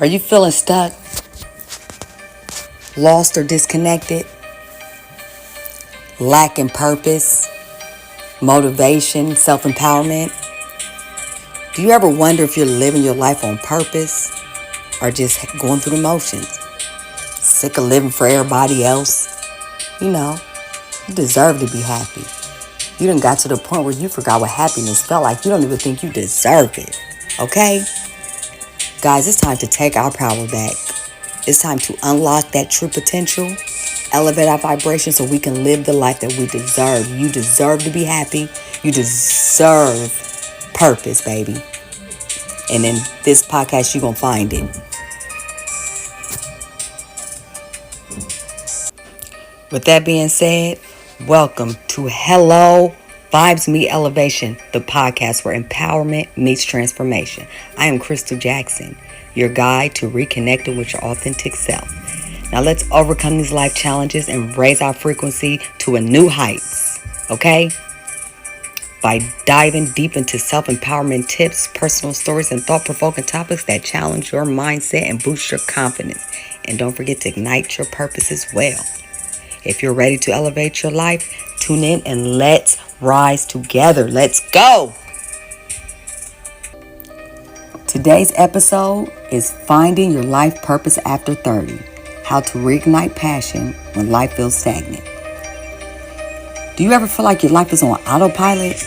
Are you feeling stuck, lost, or disconnected? Lacking purpose, motivation, self-empowerment? Do you ever wonder if you're living your life on purpose or just going through the motions? Sick of living for everybody else? You know, you deserve to be happy. You done got to the point where you forgot what happiness felt like. You don't even think you deserve it. Okay? Guys, it's time to take our power back. It's time to unlock that true potential, elevate our vibration so we can live the life that we deserve. You deserve to be happy. You deserve purpose, baby. And in this podcast, you're going to find it. With that being said, welcome to Hello Vibes Meet Elevation, the podcast where empowerment meets transformation. I am Crystal Jackson, your guide to reconnecting with your authentic self. Now let's overcome these life challenges and raise our frequency to a new heights, okay? By diving deep into self-empowerment tips, personal stories, and thought-provoking topics that challenge your mindset and boost your confidence. And don't forget to ignite your purpose as well. If you're ready to elevate your life, tune in and let's rise together. Let's go. Today's episode is Finding Your Life Purpose After 30. How to reignite passion when life feels stagnant. Do you ever feel like your life is on autopilot?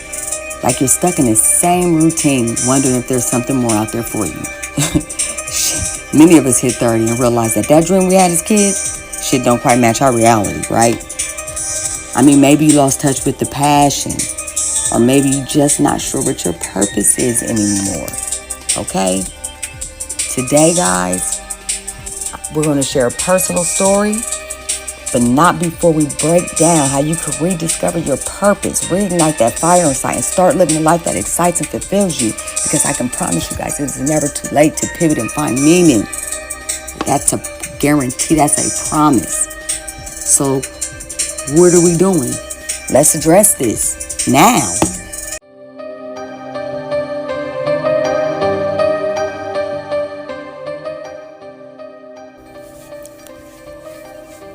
Like you're stuck in the same routine, wondering if there's something more out there for you? Many of us hit 30 and realize that dream we had as kids, shit don't quite match our reality, right? I mean, maybe you lost touch with the passion, or maybe you're just not sure what your purpose is anymore, okay? Today, guys, we're going to share a personal story, but not before we break down how you can rediscover your purpose, reignite that fire inside, and start living a life that excites and fulfills you, because I can promise you guys, it's never too late to pivot and find meaning. That's a guarantee, that's a promise. So what are we doing? Let's address this now.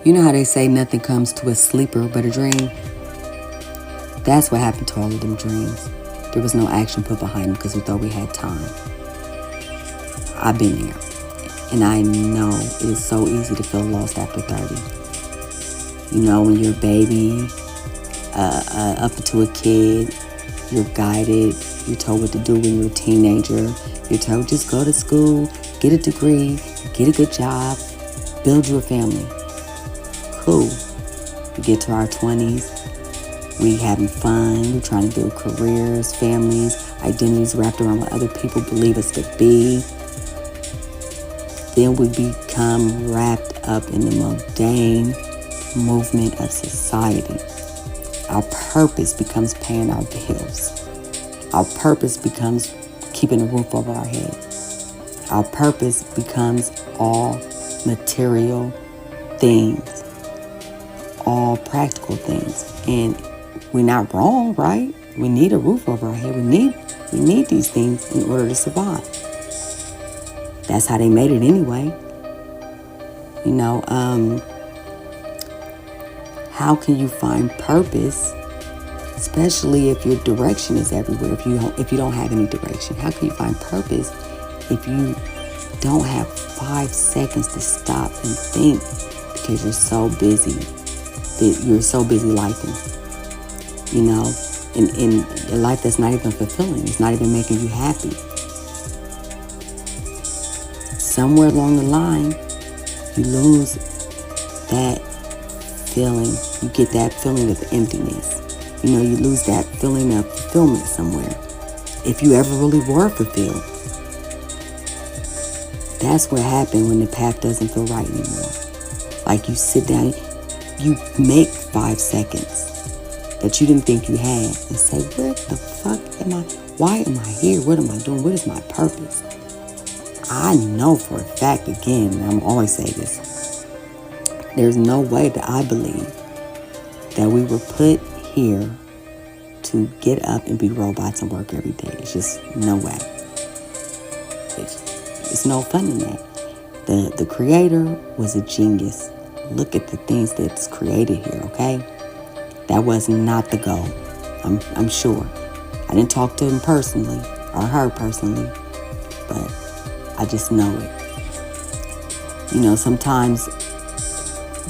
You know how they say nothing comes to a sleeper but a dream? That's what happened to all of them dreams. There was no action put behind them because we thought we had time. I've been there. And I know it is so easy to feel lost after 30. You know, when you're a baby, up into a kid, you're guided, you're told what to do when you're a teenager. You're told just go to school, get a degree, get a good job, build you a family. Cool. We get to our 20s, we having fun, we're trying to build careers, families, identities wrapped around what other people believe us to be. Then we become wrapped up in the mundane movement of society. Our purpose becomes paying our bills. Our purpose becomes keeping a roof over our head. Our purpose becomes all material things, all practical things. And we're not wrong, right? We need a roof over our head. We need these things in order to survive. That's how they made it anyway. You know, how can you find purpose, especially if your direction is everywhere, if you don't have any direction? How can you find purpose if you don't have 5 seconds to stop and think because you're so busy lifing, you know, in a life that's not even fulfilling, it's not even making you happy. Somewhere along the line, you lose that feeling. You get that feeling of emptiness. You know, you lose that feeling of fulfillment somewhere. If you ever really were fulfilled. That's what happened when the path doesn't feel right anymore. Like you sit down, you make 5 seconds that you didn't think you had and say, what the fuck am I? Why am I here? What am I doing? What is my purpose? I know for a fact, again, and I'm always say this, there's no way that I believe that we were put here to get up and be robots and work every day. It's just no way. It's no fun in that. The creator was a genius. Look at the things that's created here, okay? That was not the goal. I'm sure. I didn't talk to him personally or her personally, but I just know it. You know, sometimes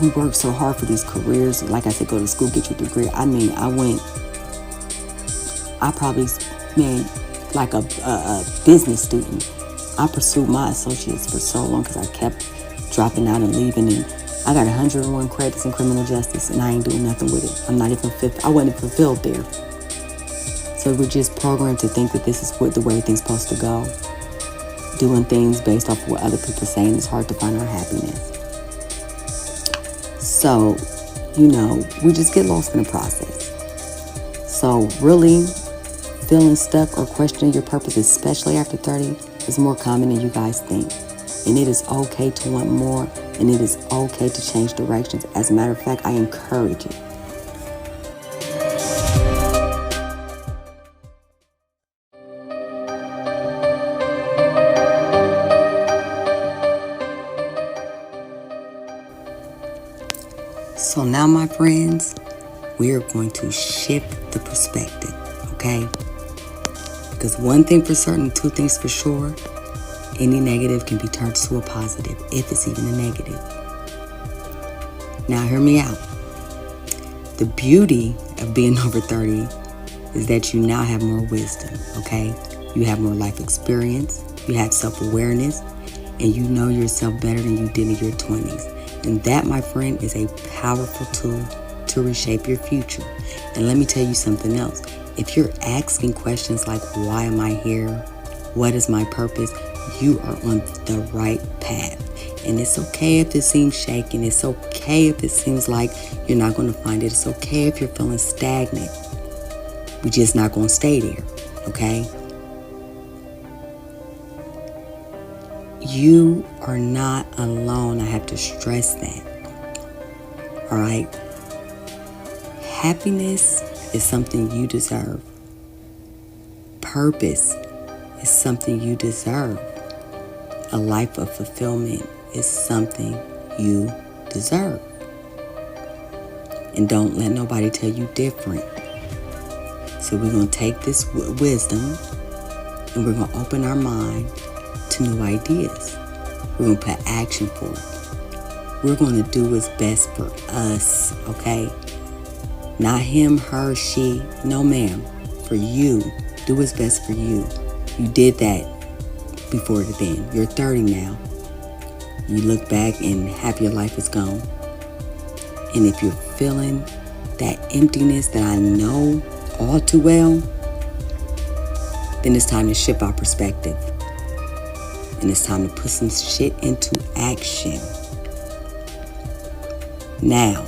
we work so hard for these careers. Like I said, go to school, get your degree. I mean, I probably made like a business student. I pursued my associates for so long because I kept dropping out and leaving, and I got 101 credits in criminal justice, and I ain't doing nothing with it. I'm not even I wasn't fulfilled there. So we're just programmed to think that this is the way things supposed to go. Doing things based off of what other people are saying is hard to find our happiness. So, you know, we just get lost in the process. So really, feeling stuck or questioning your purpose, especially after 30, is more common than you guys think. And it is okay to want more, and it is okay to change directions. As a matter of fact, I encourage it. So now, my friends, we are going to shift the perspective, okay? Because one thing for certain, two things for sure, any negative can be turned to a positive, if it's even a negative. Now, hear me out. The beauty of being over 30 is that you now have more wisdom, okay? You have more life experience, you have self-awareness, and you know yourself better than you did in your 20s. And that, my friend, is a powerful tool to reshape your future. And let me tell you something else. If you're asking questions like, why am I here? What is my purpose? You are on the right path. And it's okay if it seems shaky. And it's okay if it seems like you're not going to find it. It's okay if you're feeling stagnant. We're just not going to stay there, okay? You are not alone. I have to stress that. All right? Happiness is something you deserve. Purpose is something you deserve. A life of fulfillment is something you deserve. And don't let nobody tell you different. So we're going to take this wisdom and we're going to open our mind to new ideas. We're going to put action for it. We're going to do what's best for us, okay? Not him, her, she. No, ma'am. For you. Do what's best for you. You did that before then. You're 30 now. You look back and half your life is gone. And if you're feeling that emptiness that I know all too well, then it's time to shift our perspective. And it's time to put some shit into action. Now,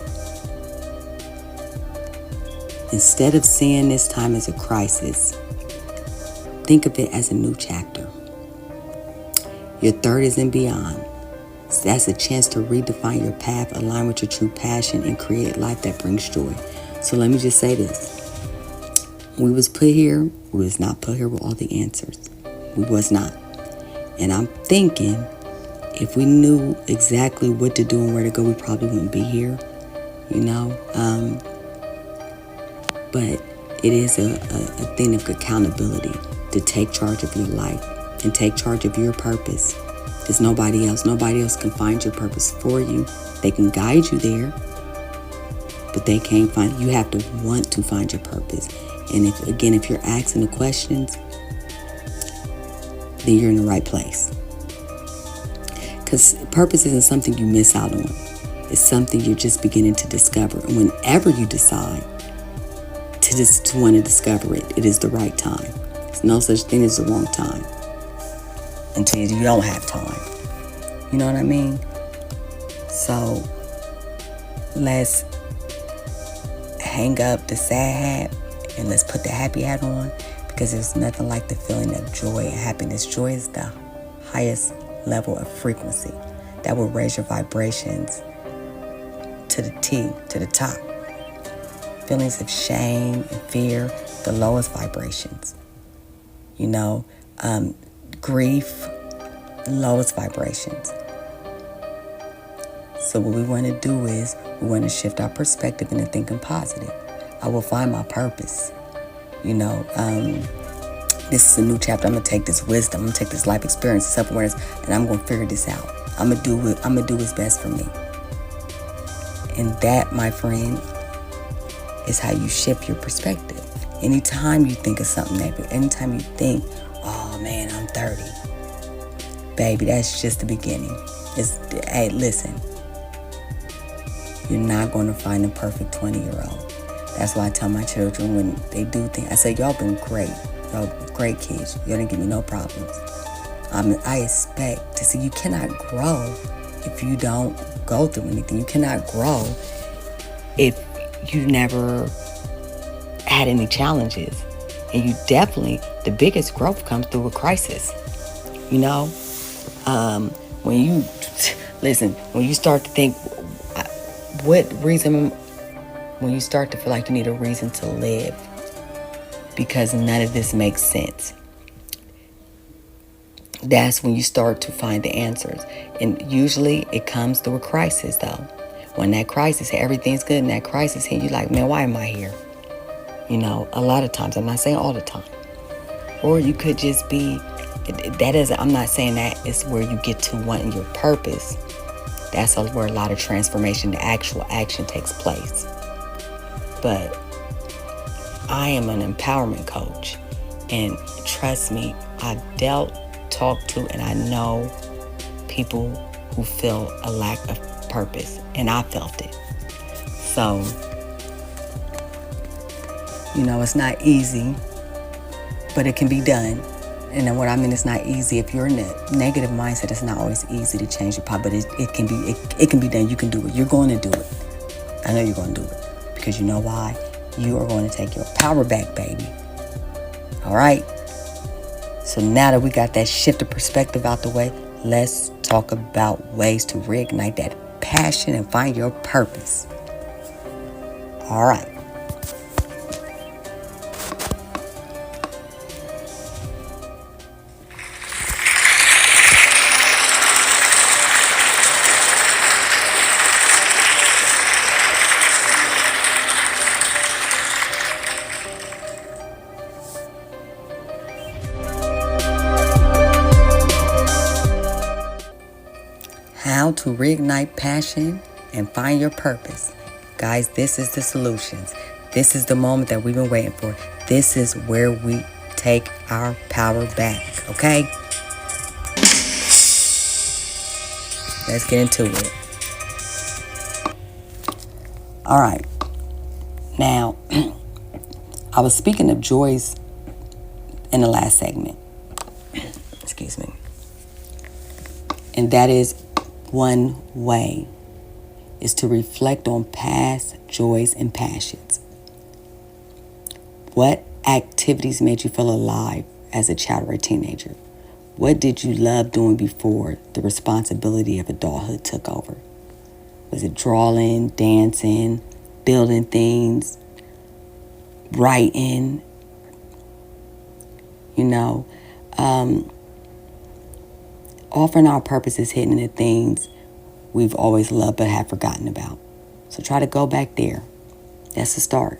instead of seeing this time as a crisis, think of it as a new chapter. Your 30s and beyond. That's a chance to redefine your path, align with your true passion, and create life that brings joy. So let me just say this. We was put here, we was not put here with all the answers. We was not. And I'm thinking if we knew exactly what to do and where to go, we probably wouldn't be here, you know. But it is a thing of accountability to take charge of your life and take charge of your purpose. There's nobody else. Nobody else can find your purpose for you. They can guide you there, but they can't find. You have to want to find your purpose. And if you're asking the questions, then you're in the right place. Because purpose isn't something you miss out on. It's something you're just beginning to discover. And whenever you decide to want to discover it, it is the right time. There's no such thing as the wrong time until you don't have time. You know what I mean? So let's hang up the sad hat and let's put the happy hat on, because there's nothing like the feeling of joy and happiness. Joy is the highest level of frequency that will raise your vibrations to the top. Feelings of shame and fear, the lowest vibrations. You know, grief, the lowest vibrations. So what we want to do is we want to shift our perspective into thinking positive. I will find my purpose. This is a new chapter. I'm going to take this wisdom, I'm going to take this life experience, self-awareness, and I'm going to figure this out. I'm going to do what's best for me. And that, my friend, is how you shift your perspective. Anytime you think of something negative, anytime you think, oh man, I'm 30. Baby, that's just the beginning. Hey, listen. You're not going to find a perfect 20-year-old. That's why I tell my children when they do things, I say, y'all been great. Y'all great kids. Y'all didn't give me no problems. I expect to see you cannot grow if you don't go through anything. You cannot grow if you never had any challenges. And you definitely, the biggest growth comes through a crisis. When you, listen, when you start to think, when you start to feel like you need a reason to live because none of this makes sense, that's when you start to find the answers. And usually it comes through a crisis, though. When that crisis, everything's good, and that crisis hit, you're like, man, why am I here? A lot of times, I'm not saying all the time. Or you could just be, I'm not saying that is where you get to wanting your purpose. That's where a lot of transformation, the actual action takes place. But I am an empowerment coach. And trust me, I've talked to, and I know people who feel a lack of purpose. And I felt it. So, it's not easy, but it can be done. And then what I mean, it's not easy. If you're in a negative mindset, it's not always easy to change your power, but it can be done. You can do it. You're going to do it. I know you're going to do it because you know why? You are going to take your power back, baby. All right. So now that we got that shift of perspective out the way, let's talk about ways to reignite that passion and find your purpose. All right. How to reignite passion and find your purpose. Guys, this is the solutions. This is the moment that we've been waiting for. This is where we take our power back, okay? Let's get into it. All right. Now, I was speaking of joys in the last segment. Excuse me. And that is one way is to reflect on past joys and passions. What activities made you feel alive as a child or a teenager? What did you love doing before the responsibility of adulthood took over? Was it drawing, dancing, building things, writing? Offering our purpose is hidden in the things we've always loved but have forgotten about. So try to go back there. That's the start.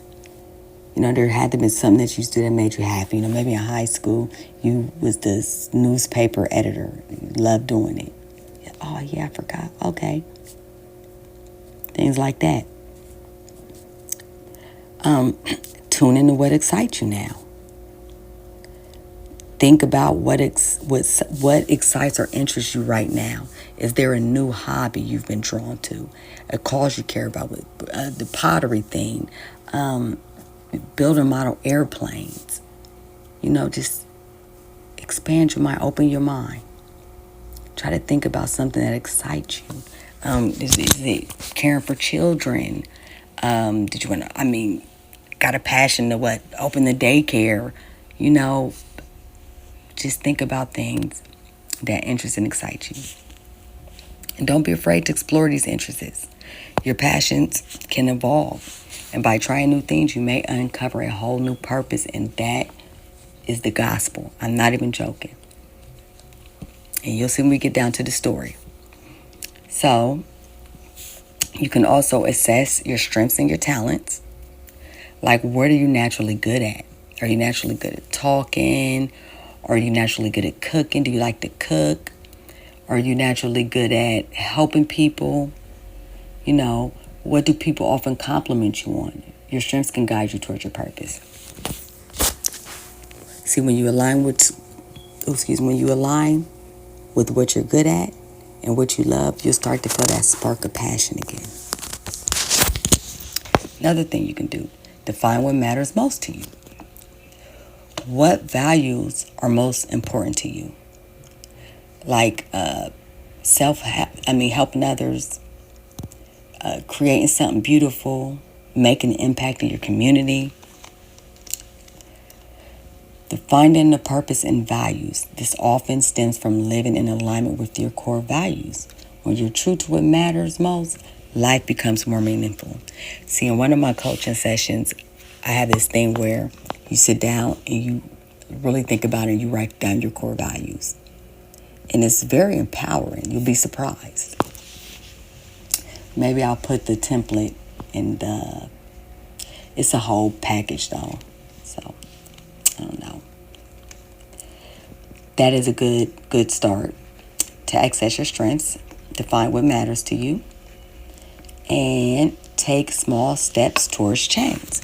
There had to be something that you used to do that made you happy. Maybe in high school, you was the newspaper editor. You loved doing it. Oh, yeah, I forgot. Okay. Things like that. Tune into what excites you now. Think about what excites or interests you right now. Is there a new hobby you've been drawn to? A cause you care about? The pottery thing. Building model airplanes. Just expand your mind. Open your mind. Try to think about something that excites you. Is it caring for children? Did you want to, got a passion to open the daycare? Just think about things that interest and excite you. And don't be afraid to explore these interests. Your passions can evolve. And by trying new things, you may uncover a whole new purpose. And that is the gospel. I'm not even joking. And you'll see when we get down to the story. So, You can also assess your strengths and your talents. Like, what are you naturally good at? Are you naturally good at talking? Are you naturally good at cooking? Do you like to cook? Are you naturally good at helping people? You know, what do people often compliment you on? Your strengths can guide you towards your purpose. See, when you align with what you're good at and what you love, you'll start to feel that spark of passion again. Another thing you can do, define what matters most to you. What values are most important to you? Like helping others, creating something beautiful, making an impact in your community. Defining the purpose and values. This often stems from living in alignment with your core values. When you're true to what matters most, life becomes more meaningful. See, in one of my coaching sessions, I have this thing where you sit down and you really think about it and you write down your core values. And it's very empowering. You'll be surprised. Maybe I'll put the template in it's a whole package though. So, I don't know. That is a good start to access your strengths, define what matters to you, and take small steps towards change.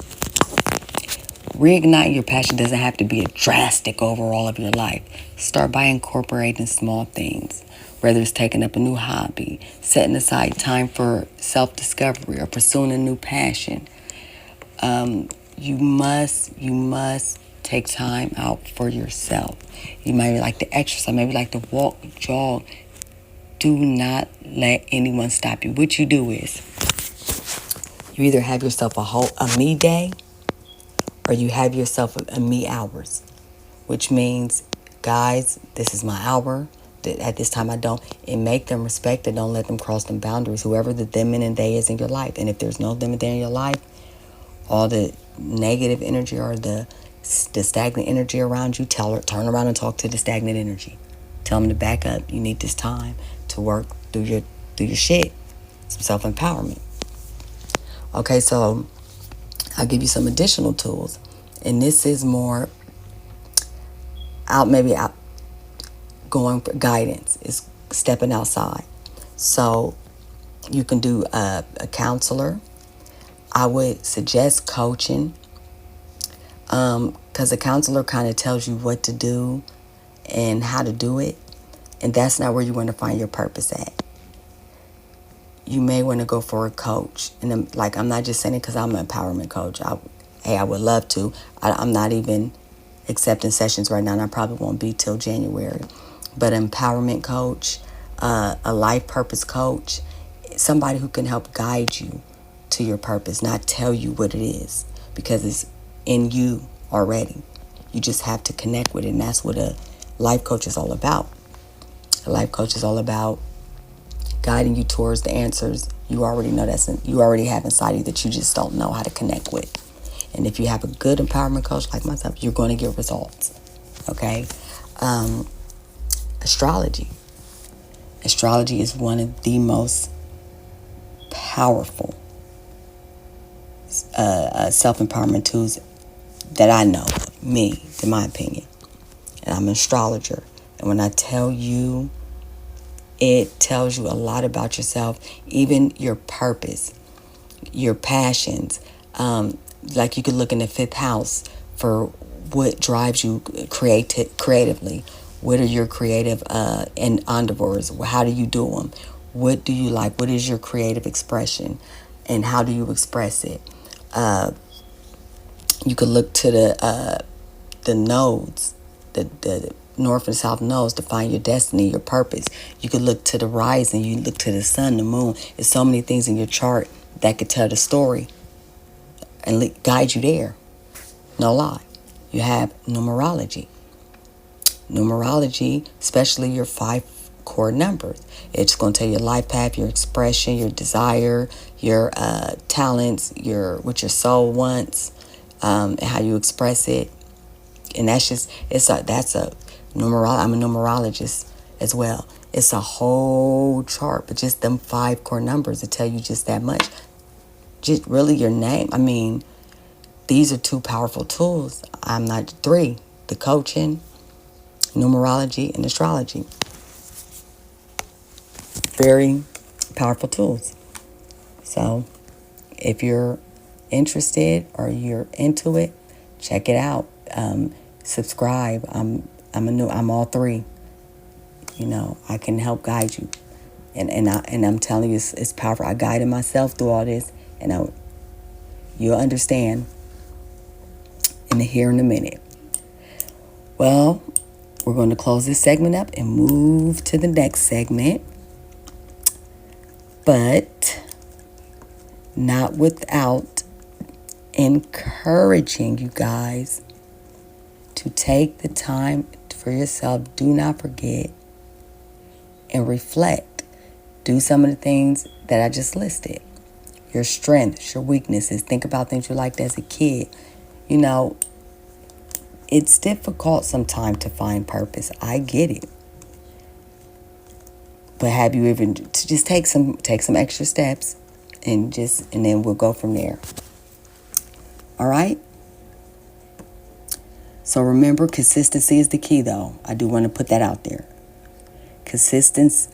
Reigniting your passion doesn't have to be a drastic overhaul of your life. Start by incorporating small things, whether it's taking up a new hobby, setting aside time for self-discovery, or pursuing a new passion. You must take time out for yourself. You might like to exercise, maybe like to walk, jog. Do not let anyone stop you. What you do is you either have yourself a me day or you have yourself a me hours, which means, guys, this is my hour. At this time I don't, and make them respect it. Don't let them cross them boundaries, whoever the them and they is in your life. And if there's no them and they in your life, all the negative energy or the stagnant energy around you, turn around and talk to the stagnant energy. Tell them to back up. You need this time to work through your shit. Some self-empowerment. Okay, so I'll give you some additional tools. And this is more out going for guidance. Is stepping outside. So you can do a counselor. I would suggest coaching. Because a counselor kind of tells you what to do and how to do it. And that's not where you want to find your purpose at. You may want to go for a coach. And I'm not just saying it because I'm an empowerment coach. I would love to. I'm not even accepting sessions right now, and I probably won't be till January. But an empowerment coach, a life purpose coach, somebody who can help guide you to your purpose, not tell you what it is, because it's in you already. You just have to connect with it, and that's what a life coach is all about. A life coach is all about guiding you towards the answers you already know you already have inside you that you just don't know how to connect with. And if you have a good empowerment coach like myself, you're going to get results. Okay? Astrology. Astrology is one of the most powerful self-empowerment tools that I know, in my opinion. And I'm an astrologer. And when I tell you, it tells you a lot about yourself, even your purpose, your passions. Like you could look in the 5th house for what drives you creatively. What are your creative endeavors? How do you do them? What do you like? What is your creative expression? And how do you express it? You could look to the nodes, the north and south nodes to find your destiny, your purpose. You could look to the rising. You look to the sun, the moon. There's so many things in your chart that could tell the story and guide you there. No lie. You have numerology. Numerology, especially your 5 core numbers. It's going to tell your life path, your expression, your desire, your talents, what your soul wants, and how you express it. And that's a numerologist. I'm a numerologist as well. It's a whole chart, but just them 5 core numbers to tell you just that much. Just really your name. I mean, these are 2 powerful tools. I'm not 3. The coaching, numerology, and astrology. Very powerful tools. So if you're interested or you're into it, check it out. Subscribe. I'm all 3. You know, I can help guide you. And I'm telling you, it's powerful. I guided myself through all this, and you'll understand here in a minute. Well, we're going to close this segment up and move to the next segment. But not without encouraging you guys to take the time for yourself. Do not forget and reflect. Do some of the things that I just listed. Your strengths, your weaknesses. Think about things you liked as a kid. You know, it's difficult sometimes to find purpose. I get it. But have you even just take some extra steps and then we'll go from there. All right? So remember, consistency is the key, though. I do want to put that out there. Consistency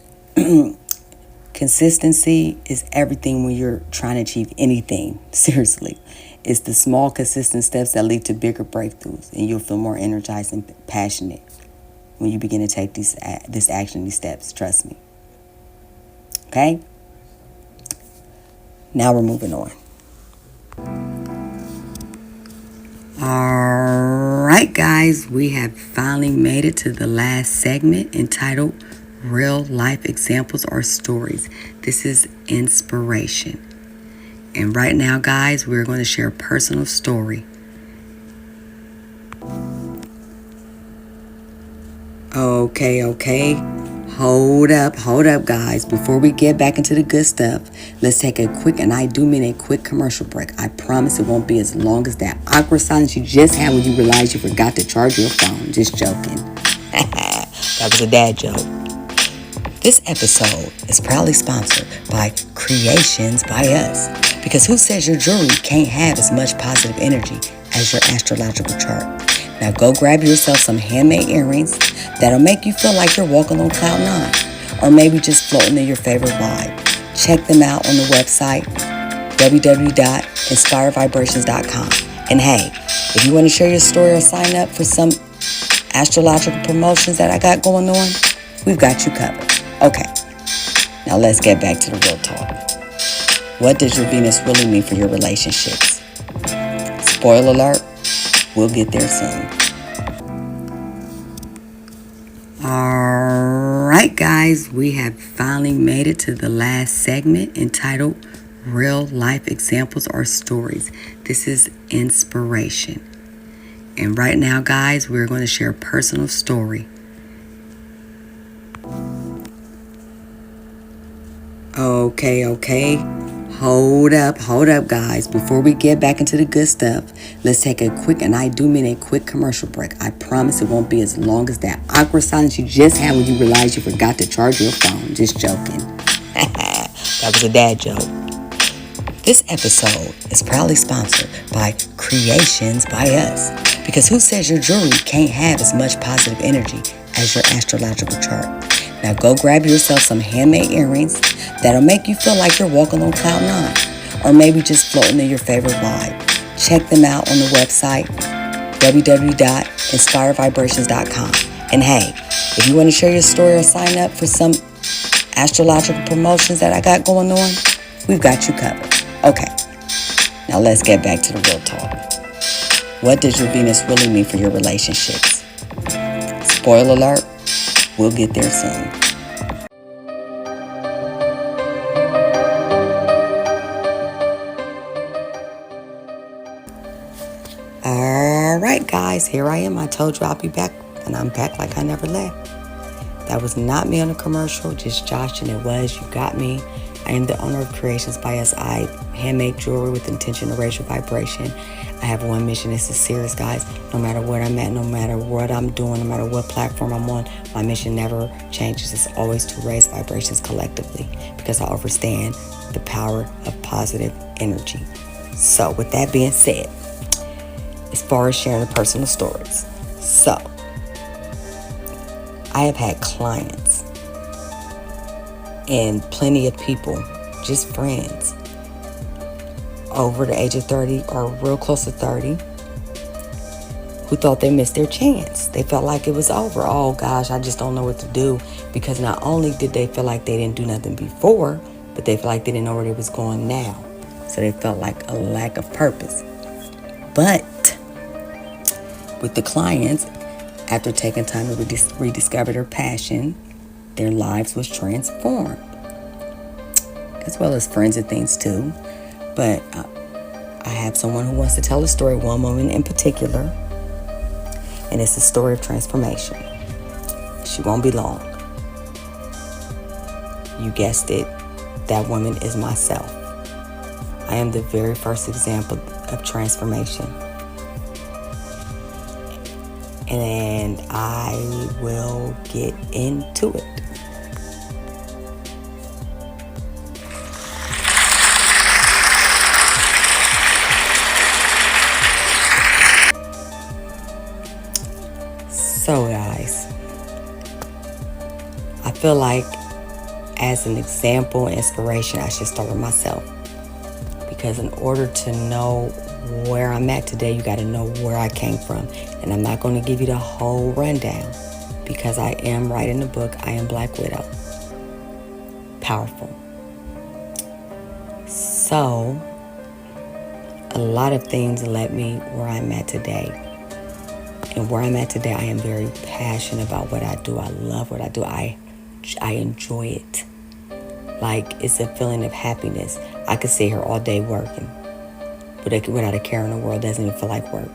is everything when you're trying to achieve anything. Seriously. It's the small, consistent steps that lead to bigger breakthroughs, and you'll feel more energized and passionate when you begin to take this action, these steps. Trust me. Okay? Now we're moving on. All right, guys. We have finally made it to the last segment entitled Real Life Examples or Stories. This is inspiration. And right now, guys, we're going to share a personal story. Okay. Hold up, guys. Before we get back into the good stuff, let's take a quick, and I do mean a quick commercial break. I promise it won't be as long as that awkward silence you just had when you realized you forgot to charge your phone. Just joking. That was a dad joke. This episode is proudly sponsored by Creations by Us. Because who says your jewelry can't have as much positive energy as your astrological chart? Now go grab yourself some handmade earrings that'll make you feel like you're walking on cloud 9, or maybe just floating in your favorite vibe. Check them out on the website www.inspirevibrations.com. And hey, if you want to share your story or sign up for some astrological promotions that I got going on, we've got you covered. Okay, now let's get back to the real talk. What does your Venus really mean for your relationships? Spoiler alert, we'll get there soon. All right, guys, we have finally made it to the last segment entitled Real Life Examples or Stories. This is inspiration. And right now, guys, we're going to share a personal story. Okay. Hold up, guys. Before we get back into the good stuff, let's take a quick, and I do mean a quick commercial break. I promise it won't be as long as that awkward silence you just had when you realized you forgot to charge your phone. Just joking. That was a dad joke. This episode is proudly sponsored by Creations by Us. Because who says your jewelry can't have as much positive energy as your astrological chart? Now go grab yourself some handmade earrings that'll make you feel like you're walking on cloud 9, or maybe just floating in your favorite vibe. Check them out on the website www.inspirevibrations.com. And hey, if you want to share your story or sign up for some astrological promotions that I got going on, we've got you covered. Okay, now let's get back to the real talk. What does your Venus really mean for your relationships? Spoiler alert, we'll get there soon. All right, guys, here I am. I told you I'll be back, and I'm back like I never left. That was not me on a commercial, just Josh, and it was You Got Me. I am the owner of Creations by SI, handmade jewelry with intention to raise your vibration. I have one mission. It's serious, guys. No matter what I'm at, no matter what I'm doing, no matter what platform I'm on, my mission never changes. It's always to raise vibrations collectively because I understand the power of positive energy. So with that being said, as far as sharing the personal stories, so I have had clients and plenty of people, just friends, over the age of 30 or real close to 30, who thought they missed their chance. They felt like it was over. Oh gosh, I just don't know what to do, because not only did they feel like they didn't do nothing before, but they felt like they didn't know where it was going now. So they felt like a lack of purpose. But with the clients, after taking time to rediscover their passion, their lives was transformed, as well as friends and things too. But I have someone who wants to tell a story, one woman in particular, and it's a story of transformation. She won't be long. You guessed it, that woman is myself. I am the very first example of transformation. And I will get into it. So guys, I feel like as an example, inspiration, I should start with myself. Because in order to know where I'm at today, you got to know where I came from. And I'm not going to give you the whole rundown, because I am writing a book. I am Black Widow. Powerful. So, a lot of things led me where I'm at today. And where I'm at today, I am very passionate about what I do. I love what I do. I enjoy it. Like, it's a feeling of happiness. I could sit here all day working, but without a care in the world. Doesn't even feel like work.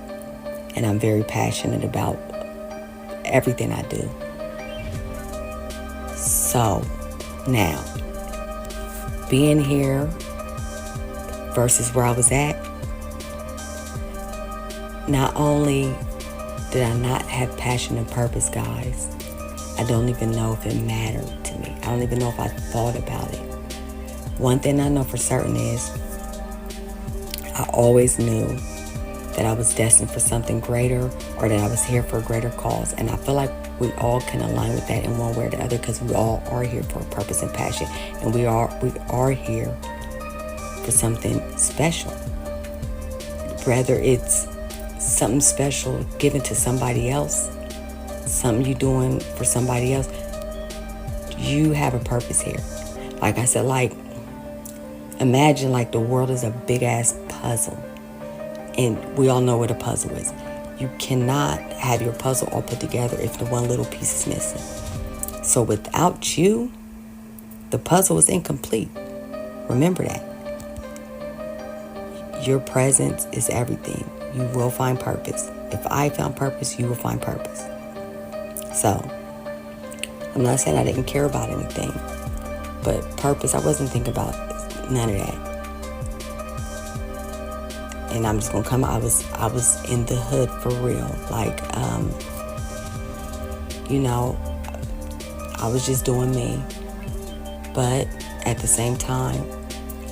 And I'm very passionate about everything I do. So, now, being here versus where I was at, not only did I not have passion and purpose, guys, I don't even know if it mattered to me. I don't even know if I thought about it. One thing I know for certain is I always knew that I was destined for something greater, or that I was here for a greater cause. And I feel like we all can align with that in one way or the other, because we all are here for a purpose and passion. And we are here for something special. Whether it's something special given to somebody else, something you doing for somebody else, you have a purpose here. Like I said, like, imagine like the world is a big ass puzzle, and we all know what a puzzle is. You cannot have your puzzle all put together if the one little piece is missing. So without you, the puzzle is incomplete. Remember that. Your presence is everything. You will find purpose. If I found purpose, you will find purpose. So, I'm not saying I didn't care about anything, but purpose, I wasn't thinking about none of that. And I'm just gonna come out, I was in the hood for real. Like, I was just doing me. But at the same time,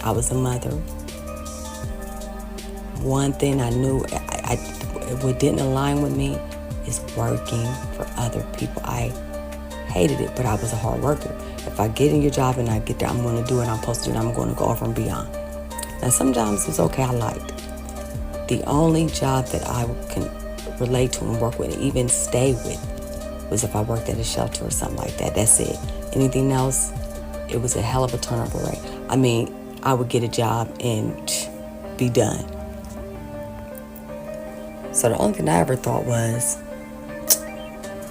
I was a mother. One thing I knew, what didn't align with me is working for other people. I hated it, but I was a hard worker. If I get in your job and I get there, I'm going to do it. I'm supposed to do it. I'm going to go over and beyond. Now, some jobs was okay. I liked. The only job that I can relate to and work with and even stay with was if I worked at a shelter or something like that. That's it. Anything else, it was a hell of a turnover rate. I mean, I would get a job and be done. So the only thing I ever thought was,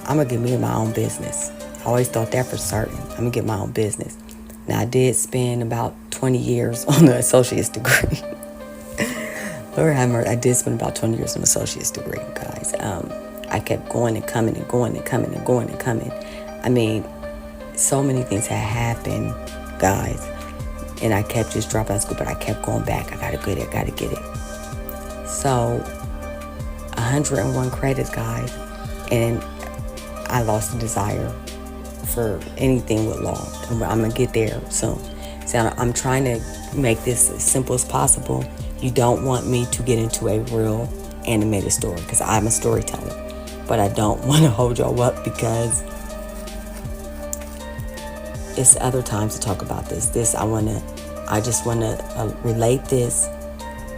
I'm going to get me my own business. I always thought that for certain. I'm going to get my own business. Now, I did spend about 20 years on the associate's degree. Lord have mercy, I did spend about 20 years on the associate's degree, guys. I kept going and coming and going and coming and going and coming. I mean, so many things had happened, guys. And I kept just dropping out of school, but I kept going back. I gotta get it. So 101 credits, guys, and I lost the desire for anything with law. And I'm gonna get there soon. So I'm trying to make this as simple as possible. You don't want me to get into a real animated story because I'm a storyteller, but I don't want to hold y'all up because it's other times to talk about this. I just want to relate this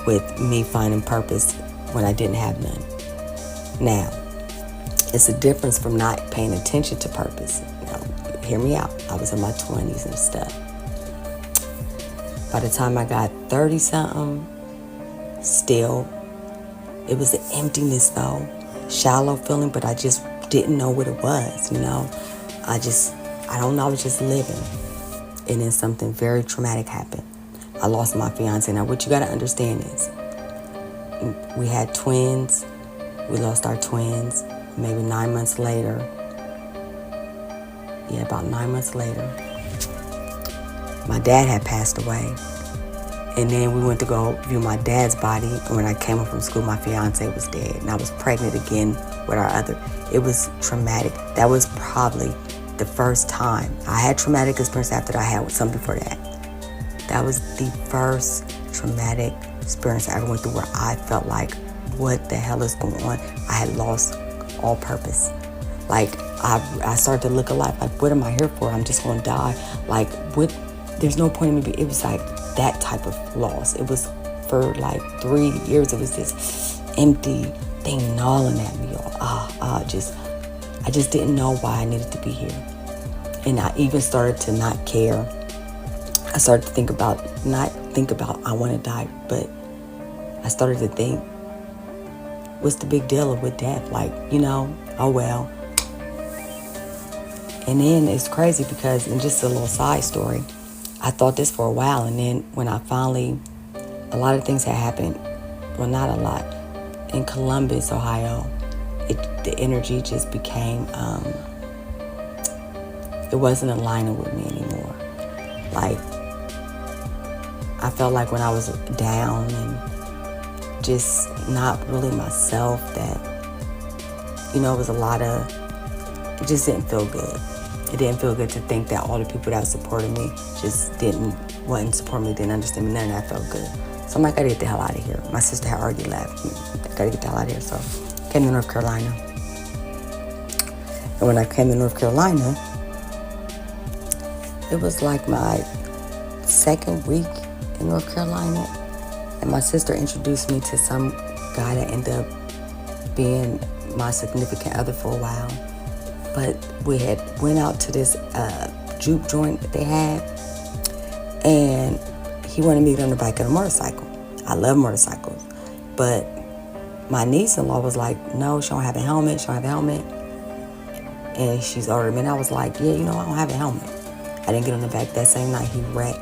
with me finding purpose when I didn't have none. Now, it's a difference from not paying attention to purpose. Now, hear me out. I was in my 20s and stuff. By the time I got 30-something, still, it was the emptiness though. Shallow feeling, but I just didn't know what it was, I don't know, I was just living. And then something very traumatic happened. I lost my fiance. Now, what you got to understand is, we had twins. We lost our twins maybe 9 months later. Yeah, about 9 months later. My dad had passed away. And then we went to go view my dad's body. And when I came home from school, my fiance was dead. And I was pregnant again with it was traumatic. That was probably the first time. I had traumatic experience after that. I had some before that. That was the first traumatic experience I ever went through where I felt like, what the hell is going on? I had lost all purpose. Like, I started to look at life like, what am I here for? I'm just going to die. Like, what? There's no point in me. It was like that type of loss. It was for like 3 years. It was this empty thing gnawing at me, y'all. I just didn't know why I needed to be here. And I even started to not care. I started to not think about I want to die, but I started to think, what's the big deal with death? Like, oh well. And then it's crazy because, and just a little side story, I thought this for a while, and then when I finally, a lot of things had happened, well, not a lot, in Columbus, Ohio, the energy just became, it wasn't aligning with me anymore. Like, I felt like when I was down and just not really myself, that, it was a lot of, it just didn't feel good. It didn't feel good to think that all the people that supported me just wouldn't support me, didn't understand me. None of that felt good. So I'm like, I gotta get the hell out of here. My sister had already left. I gotta get the hell out of here. So I came to North Carolina. And when I came to North Carolina, it was like my second week in North Carolina. And my sister introduced me to some guy that ended up being my significant other for a while. But we had went out to this juke joint that they had, and he wanted me to get on the bike of a motorcycle. I love motorcycles, but my niece-in-law was like, no, she don't have a helmet, and she's older than me. And I was like, yeah, I don't have a helmet. I didn't get on the back. That same night he wrecked,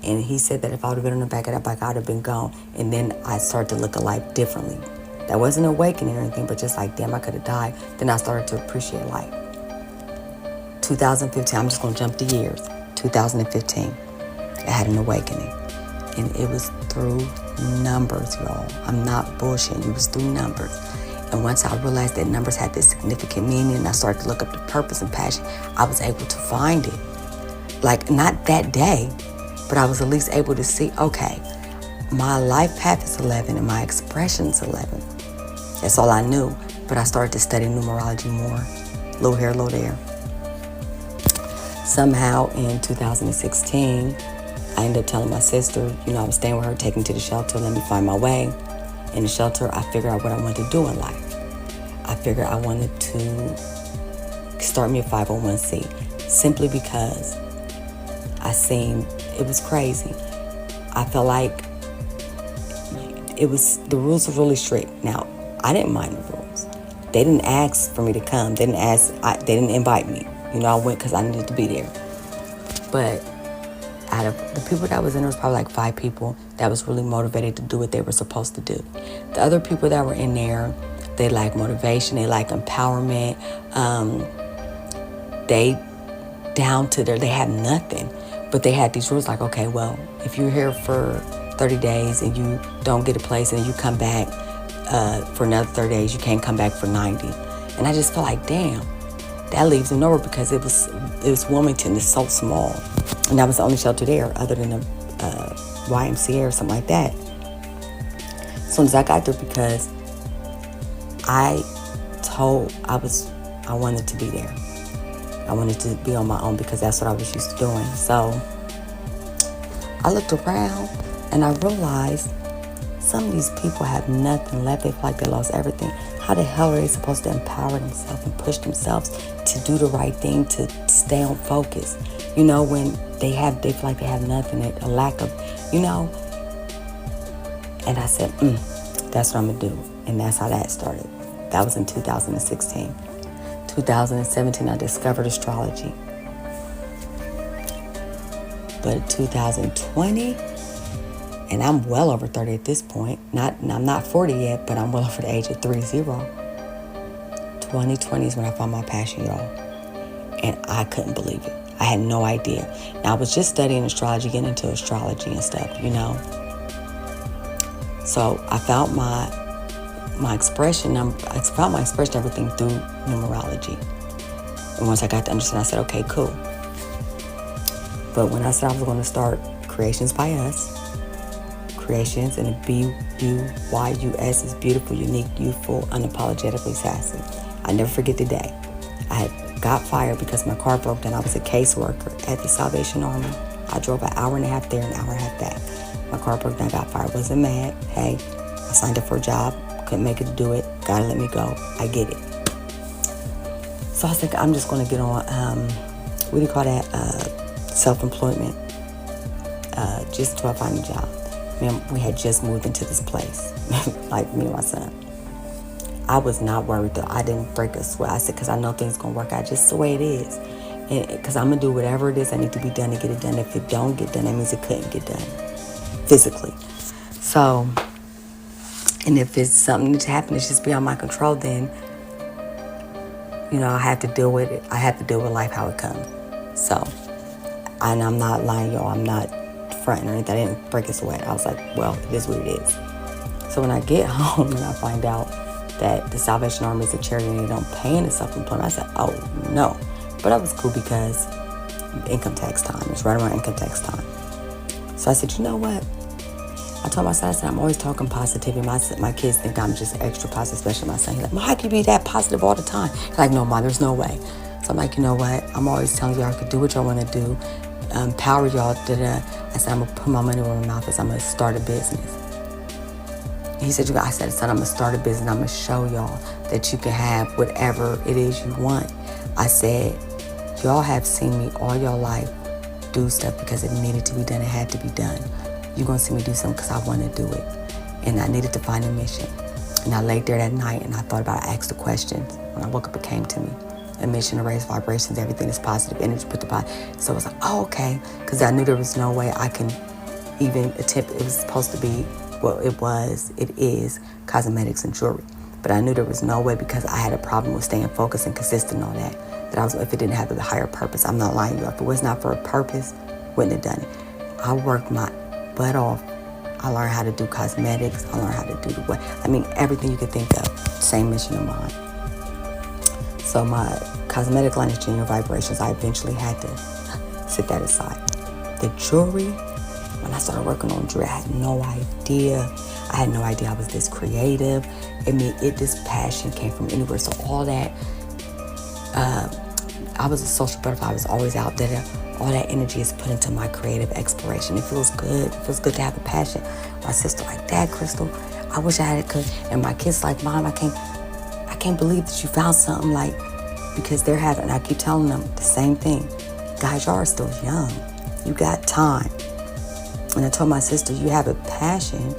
and he said that if I would have been on the back of that bike, I would have been gone. And then I started to look at life differently. That wasn't an awakening or anything, but just like, damn, I could have died. Then I started to appreciate life. 2015, I'm just going to jump the years. 2015, I had an awakening. And it was through numbers, y'all. I'm not bullshitting. It was through numbers. And once I realized that numbers had this significant meaning, and I started to look up the purpose and passion, I was able to find it. Like, not that day, but I was at least able to see, okay, my life path is 11 and my expression's 11. That's all I knew. But I started to study numerology more. Little here, little there. Somehow in 2016, I ended up telling my sister, I was staying with her, taking to the shelter, let me find my way. In the shelter, I figured out what I wanted to do in life. I figured I wanted to start me a 501c, simply because it was crazy. I felt like the rules were really strict. Now, I didn't mind the rules. They didn't ask for me to come. They didn't invite me. I went because I needed to be there. But out of the people that was in, there was probably like 5 people that was really motivated to do what they were supposed to do. The other people that were in there, they lack motivation, they lack empowerment. They have nothing. But they had these rules like, okay, well, if you're here for 30 days and you don't get a place and you come back for another 30 days, you can't come back for 90. And I just felt like, damn, that leaves them nowhere, because it was Wilmington is so small. And that was the only shelter there other than a YMCA or something like that. As soon as I got there, because I wanted to be there. I wanted to be on my own because that's what I was used to doing. So I looked around and I realized some of these people have nothing left. They feel like they lost everything. How the hell are they supposed to empower themselves and push themselves to do the right thing, to stay on focus? You know, when they feel like they have nothing, a lack of, you know. And I said, that's what I'm going to do. And that's how that started. That was in 2016. 2017, I discovered astrology. But 2020, and I'm well over 30 at this point. I'm not 40 yet, but I'm well over the age of 30. 2020 is when I found my passion, y'all. And I couldn't believe it. I had no idea. Now, I was just studying astrology, getting into astrology and stuff, you know. So I found my expression. I found my expression, everything through numerology. And once I got to understand, I said, okay, cool. But when I said I was going to start Creations by Us, Creations, and a BUYUS is beautiful, unique, youthful, unapologetically sassy. I never forget the day. I had got fired because my car broke down. I was a caseworker at the Salvation Army. I drove an hour and a half there, an hour and a half back. My car broke down, got fired. Wasn't mad. Hey, I signed up for a job. Couldn't make it to do it. Gotta let me go. I get it. So I was like, I'm just going to get on, what do you call that? Self-employment. Just until I find a job. Man, we had just moved into this place, like me and my son. I was not worried though. I didn't break a sweat. I said, because I know things going to work out just the way it is. Because I'm going to do whatever it is I need to be done to get it done. If it don't get done, that means it couldn't get done physically. So, and if it's something that's happening that's just beyond my control, then, you know, I have to deal with it. I have to deal with life how it comes. So, and I'm not lying, y'all. I'm not fronting or anything. I didn't break a sweat. I was like, well, it is what it is. So when I get home and I find out that the Salvation Army is a charity and they don't pay into self-employment, I said, oh, no. But that was cool because income tax time. It's right around income tax time. So I said, you know what? I told my son, I said, I'm always talking positivity. My kids think I'm just extra positive, especially my son. He's like, Mom, how can you be that positive all the time? He's like, no, Mom, there's no way. So I'm like, you know what? I'm always telling y'all to do what y'all want to do. Empower y'all. I said, I'm going to put my money where my mouth is. I'm going to start a business. He said, I said, son, I'm going to start a business. I'm going to show y'all that you can have whatever it is you want. I said, y'all have seen me all your life do stuff because it needed to be done. It had to be done. You're going to see me do something because I want to do it. And I needed to find a mission. And I laid there that night and I thought about it. I asked the questions. When I woke up, it came to me. A mission to raise vibrations, everything is positive energy, put the body. So I was like, oh, okay. Because I knew there was no way I can even attempt. It was supposed to be, well, it is cosmetics and jewelry. But I knew there was no way because I had a problem with staying focused and consistent on that. If it didn't have a higher purpose, I'm not lying to you. If it was not for a purpose, wouldn't have done it. I worked my butt off. I learned how to do cosmetics. I learned how to do everything you could think of. Same mission of mine. So my cosmetic line is Genuine Vibrations. I eventually had to set that aside. The jewelry, when I started working on jewelry, I had no idea. I was this creative. This passion came from anywhere. So all that, I was a social butterfly. I was always out there. All that energy is put into my creative exploration. It feels good. It feels good to have a passion. My sister like, Dad, Crystal, I wish I had it. And my kids like, Mom, I can't believe that you found something because they're having, and I keep telling them the same thing. Guys, y'all are still young. You got time. And I told my sister, you have a passion.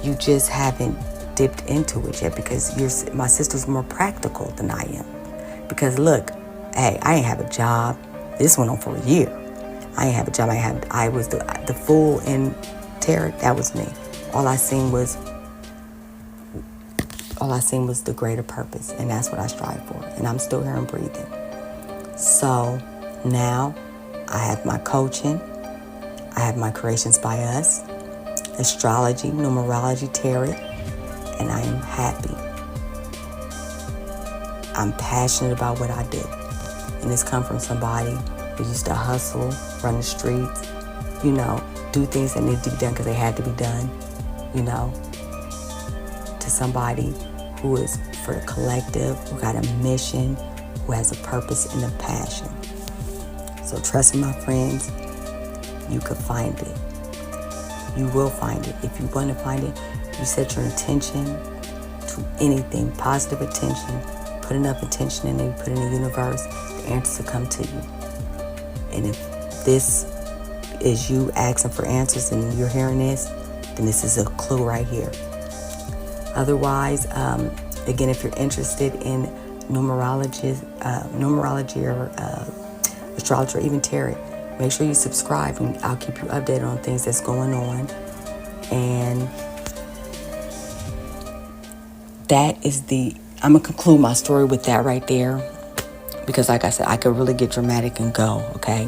You just haven't dipped into it yet because my sister's more practical than I am. Because look, hey, I ain't have a job. This went on for a year. I ain't have a job. I was the fool in terror. That was me. All I seen was the greater purpose, and that's what I strive for. And I'm still here and breathing. So now I have my coaching. I have my Creations by Us, astrology, numerology, tarot, and I am happy. I'm passionate about what I do. And this comes from somebody who used to hustle, run the streets, do things that needed to be done because they had to be done, to somebody who is for the collective, who got a mission, who has a purpose and a passion. So trust me, my friends, you could find it. You will find it. If you want to find it, you set your intention to anything, positive attention, put enough attention in it, you put it in the universe, the answers will come to you. And if this is you asking for answers and you're hearing this, then this is a clue right here. Otherwise, again, if you're interested in numerology or astrology or even tarot, make sure you subscribe and I'll keep you updated on things that's going on. And that is I'm going to conclude my story with that right there. Because like I said, I could really get dramatic and go, okay?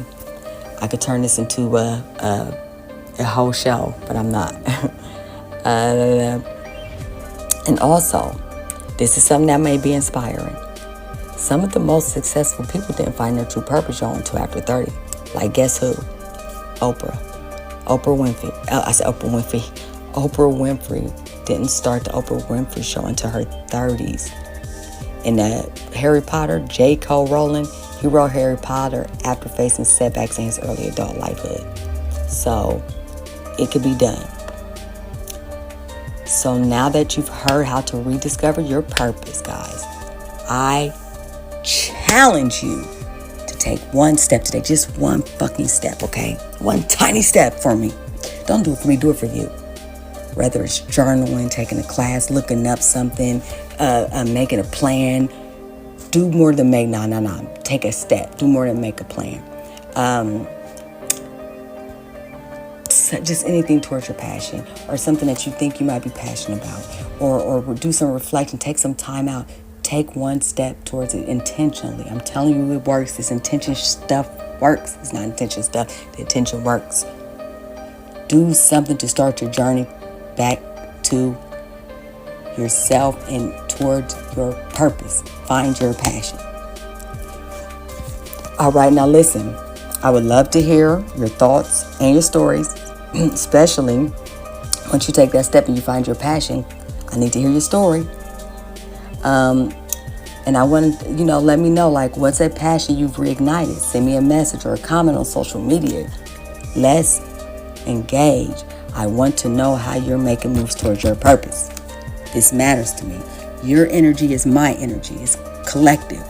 I could turn this into a whole show, but I'm not. And also, this is something that may be inspiring. Some of the most successful people didn't find their true purpose until after 30. Like, guess who? Oprah Winfrey. I said Oprah Winfrey. Oprah Winfrey didn't start the Oprah Winfrey Show until her 30s. And Harry Potter, J.K. Rowling, he wrote Harry Potter after facing setbacks in his early adult lifehood. So it could be done. So now that you've heard how to rediscover your purpose, guys, I challenge you to take one step today. Just one fucking step, okay? One tiny step for me. Don't do it for me, do it for you. Whether it's journaling, taking a class, looking up something, making a plan. Do more than make, take a step. Do more than make a plan. Just anything towards your passion or something that you think you might be passionate about, or do some reflection, take some time out, take one step towards it intentionally. I'm telling you, it works. This intention stuff works. It's not intention stuff. The intention works. Do something to start your journey back to yourself and towards your purpose. Find your passion. All right, now listen. I would love to hear your thoughts and your stories, especially once you take that step and you find your passion. I need to hear your story. And I want to, let me know, like, what's that passion you've reignited? Send me a message or a comment on social media. Let's engage. I want to know how you're making moves towards your purpose. This matters to me. Your energy is my energy. It's collective.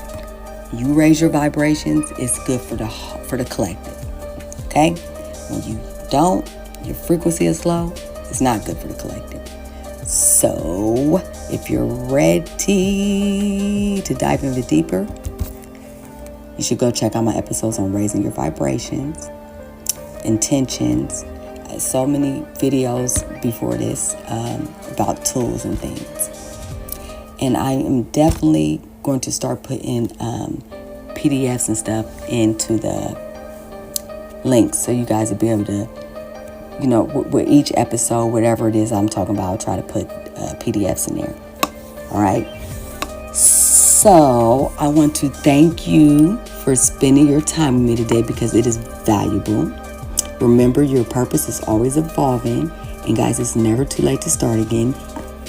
You raise your vibrations, it's good for the collective. Okay? When you don't, your frequency is low, it's not good for the collective. So, if you're ready to dive in deeper, you should go check out my episodes on raising your vibrations, intentions. So many videos before this about tools and things. And I am definitely going to start putting PDFs and stuff into the links so you guys will be able to, with each episode, whatever it is I'm talking about, I'll try to put PDFs in there. All right. So I want to thank you for spending your time with me today because it is valuable. Remember, your purpose is always evolving. And guys, it's never too late to start again.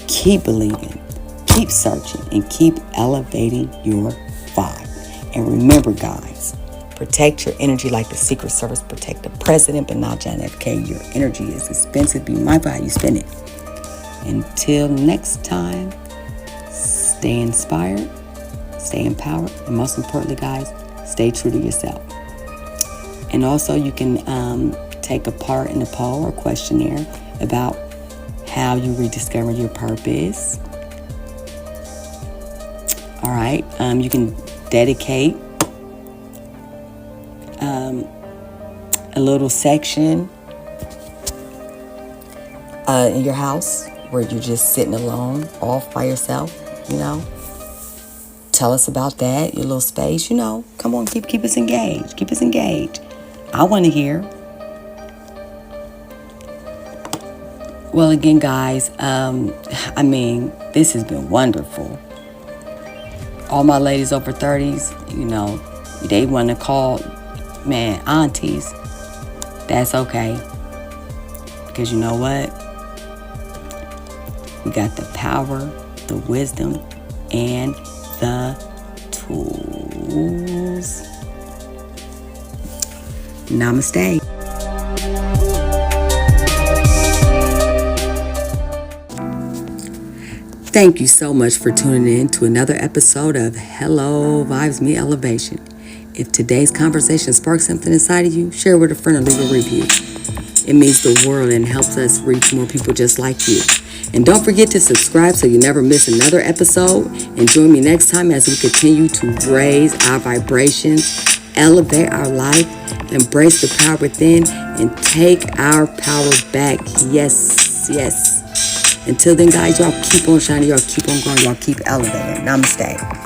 Keep believing, keep searching, and keep elevating your vibe. And remember, guys, protect your energy like the Secret Service protect the president, but not John F. K. Your energy is expensive. Be mindful how you spend it. Until next time, stay inspired, stay empowered, and most importantly, guys, stay true to yourself. And also, you can take a part in a poll or questionnaire about how you rediscover your purpose. All right. You can dedicate a little section in your house where you're just sitting alone, off by yourself, Tell us about that, your little space, Come on, keep us engaged. Keep us engaged. I want to hear. Well, again, guys, this has been wonderful. All my ladies over 30s, they want to call, aunties. That's okay. Because you know what? We got the power, the wisdom, and the tools. Namaste. Thank you so much for tuning in to another episode of Hello Vibes Me Elevation. If today's conversation sparks something inside of you, share with a friend or leave a review. It means the world and helps us reach more people just like you. And don't forget to subscribe so you never miss another episode. And join me next time as we continue to raise our vibrations, elevate our life, embrace the power within, and take our power back. Yes, yes. Until then, guys, y'all keep on shining, y'all keep on growing, y'all keep elevating. Namaste.